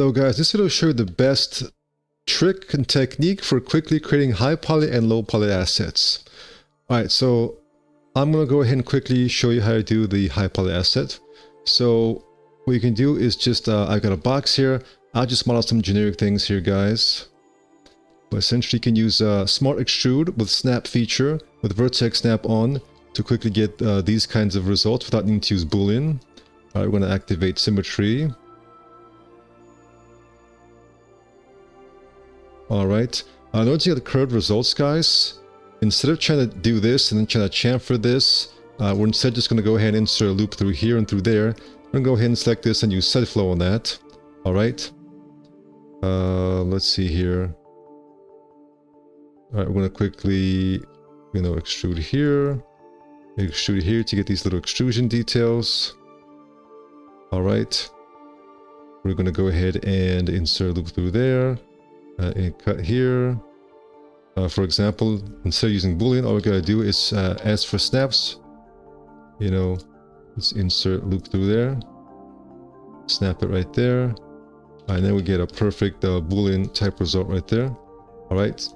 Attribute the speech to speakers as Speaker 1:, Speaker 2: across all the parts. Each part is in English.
Speaker 1: Hello guys, this video will show you the best trick and technique for quickly creating high poly and low poly assets. Alright, so I'm going to go ahead and quickly show you how to do the high poly asset. So what you can do is just, I've got a box here. I'll just model some generic things here guys. But essentially you can use Smart Extrude with Snap feature with Vertex Snap on to quickly get these kinds of results without needing to use Boolean. Alright, we're going to activate Symmetry. Alright, notice you got the curved results guys. Instead of trying to do this and then trying to chamfer this, we're instead just going to go ahead and insert a loop through here and through there. We're going to go ahead and select this and use set flow on that. Alright. Let's see here. Alright, we're going to quickly, extrude here to get these little extrusion details. Alright. We're going to go ahead and insert a loop through there. And cut here. For example, instead of using Boolean, all we gotta do is ask for snaps. Let's insert loop through there. Snap it right there. And then we get a perfect Boolean type result right there. Alright.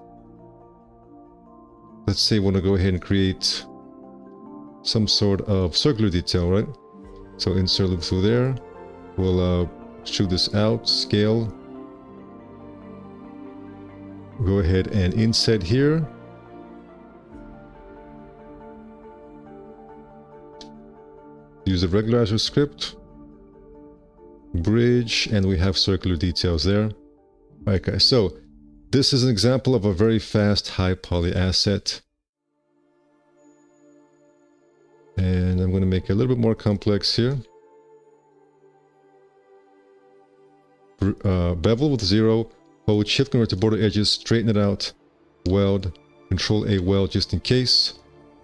Speaker 1: Let's say we want to go ahead and create some sort of circular detail, right? So insert loop through there. We'll extrude this out, scale. Go ahead and inset here. Use the regularizer script. Bridge, and we have circular details there. Alright guys, so this is an example of a very fast high poly asset. And I'm going to make it a little bit more complex here. Bevel with 0. Hold shift convert to border edges, straighten it out, weld, control A weld just in case.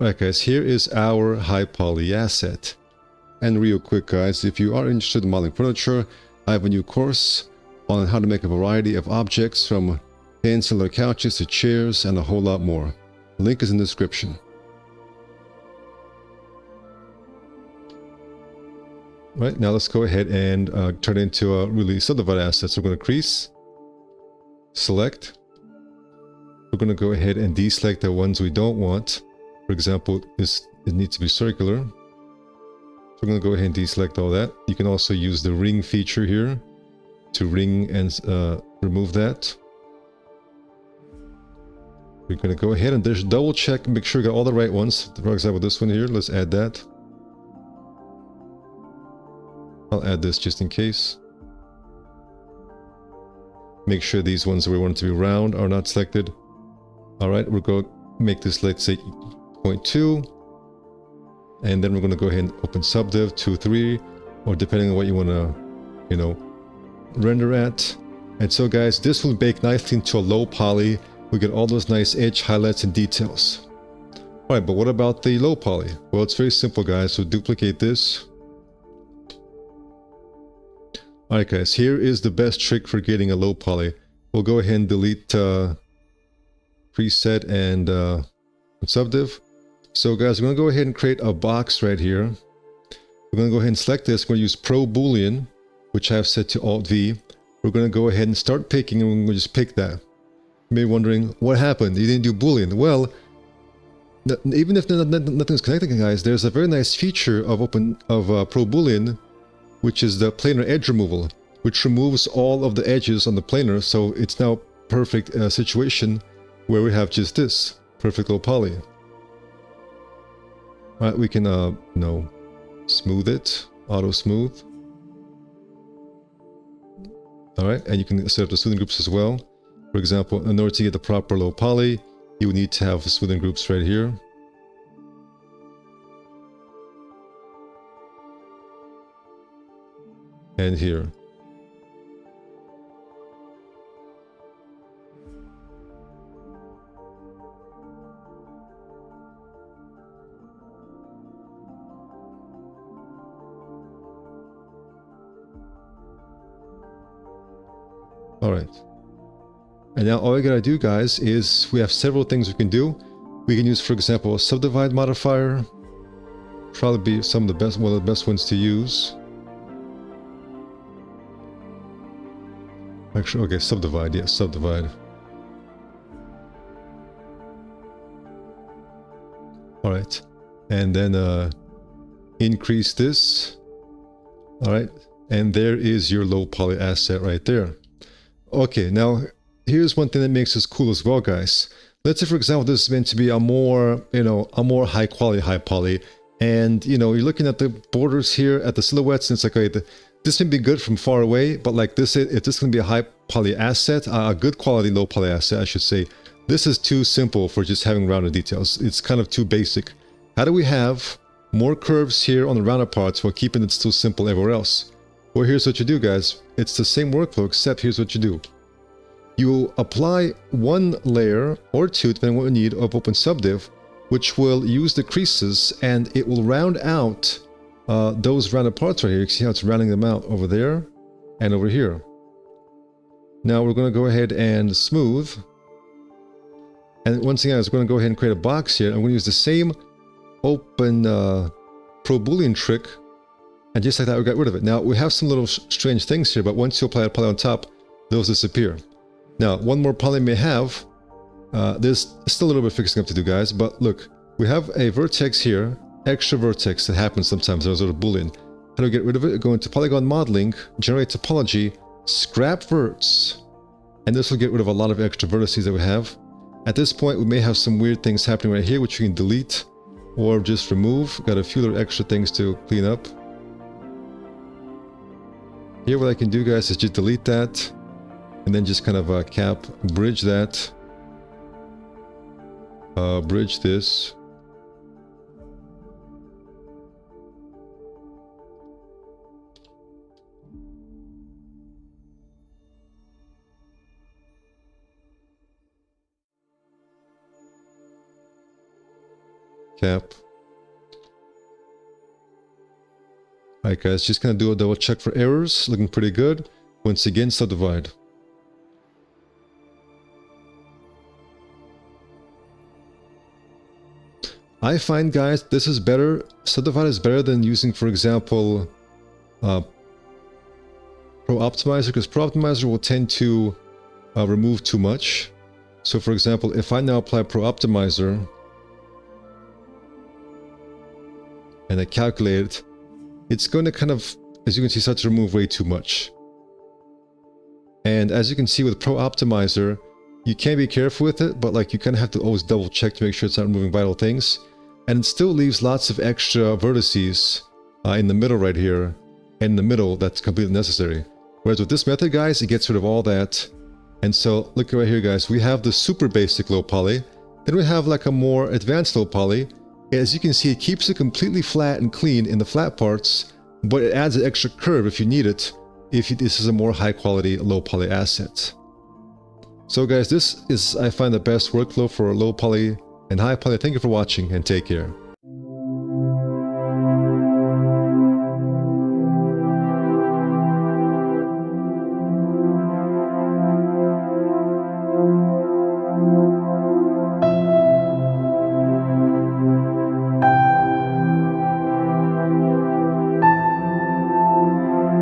Speaker 1: Alright guys, here is our high poly asset. And real quick guys, if you are interested in modeling furniture, I have a new course on how to make a variety of objects from fancy leather couches to chairs and a whole lot more. The link is in the description. Right, now let's go ahead and turn it into a really subdivided asset. So we're going to crease. Select. We're going to go ahead and deselect the ones we don't want. For example, it needs to be circular. So we're going to go ahead and deselect all that. You can also use the ring feature here to ring and remove that. We're going to go ahead and just double check and make sure we got all the right ones. For example, this one here, let's add that. I'll add this just in case. Make sure these ones we want to be round are not selected. Alright, we're going to make this, let's say, 0.2. And then we're going to go ahead and open subdiv 2.3, or depending on what you want to, render at. And so guys, this will bake nicely into a low poly. We get all those nice edge highlights and details. Alright, but what about the low poly? Well, it's very simple guys, so duplicate this. Alright guys, here is the best trick for getting a low poly. We'll go ahead and delete preset and subdiv. So guys, we're going to go ahead and create a box right here. We're going to go ahead and select this. We're going to use Pro Boolean, which I have set to Alt V. We're going to go ahead and start picking, and we're going to just pick that. You may be wondering, what happened? You didn't do Boolean. Well, even if nothing's connected guys, there's a very nice feature of Pro Boolean, which is the planar edge removal, which removes all of the edges on the planar, so it's now perfect situation where we have just this perfect low poly. Alright, we can smooth it, auto smooth. Alright, and you can set up the smoothing groups as well. For example, in order to get the proper low poly, you would need to have the smoothing groups right here. And here. Alright. And now all we gotta do guys is we have several things we can do. We can use, for example, a subdivide modifier. Probably be one of the best ones to use. Actually, okay, subdivide, yeah, subdivide. Alright, and then increase this. Alright, and there is your low poly asset right there. Okay, now here's one thing that makes this cool as well, guys. Let's say, for example, this is meant to be a more, a more high quality high poly, and you're looking at the borders here, at the silhouettes, and it's like, okay, this may be good from far away, but like this, if this is going to be a high poly asset, a good quality low poly asset, I should say, this is too simple for just having rounded details. It's kind of too basic. How do we have more curves here on the rounded parts while keeping it still simple everywhere else? Well, here's what you do, guys. It's the same workflow, except here's what you do. You apply one layer or two, depending on what you need, of open subdiv, which will use the creases, and it will round out those rounded parts right here. You can see how it's rounding them out over there and over here. Now we're going to go ahead and smooth. And once again, I was going to go ahead and create a box here. I'm going to use the same open pro boolean trick, and just like that we got rid of it. Now we have some little strange things here, but once you apply a poly on top, those disappear. Now one more poly may have, there's still a little bit of fixing up to do, guys, but look, we have a vertex here, extra vertex that happens sometimes as a little boolean. How do we get rid of it? Go into Polygon modeling, generate topology, scrap verts, and this will get rid of a lot of extra vertices that we have. At this point, we may have some weird things happening right here, which we can delete or just remove. Got a few little extra things to clean up. Here, what I can do, guys, is just delete that, and then just kind of bridge that. Bridge this. Cap. Alright, guys, just gonna do a double check for errors. Looking pretty good. Once again, subdivide. I find, guys, this is better. Subdivide is better than using, for example, Pro Optimizer, because Pro Optimizer will tend to remove too much. So, for example, if I now apply Pro Optimizer and I calculate it, it's going to kind of, as you can see, start to remove way too much. And as you can see with Pro Optimizer, you can be careful with it, but like you kind of have to always double check to make sure it's not removing vital things. And it still leaves lots of extra vertices in the middle right here, and in the middle that's completely necessary. Whereas with this method, guys, it gets rid of all that. And so look right here, guys, we have the super basic low poly, then we have like a more advanced low poly. As you can see, it keeps it completely flat and clean in the flat parts, but it adds an extra curve if you need it, if this is a more high quality low poly asset. So guys, this is, I find, the best workflow for low poly and high poly. Thank you for watching, and take care.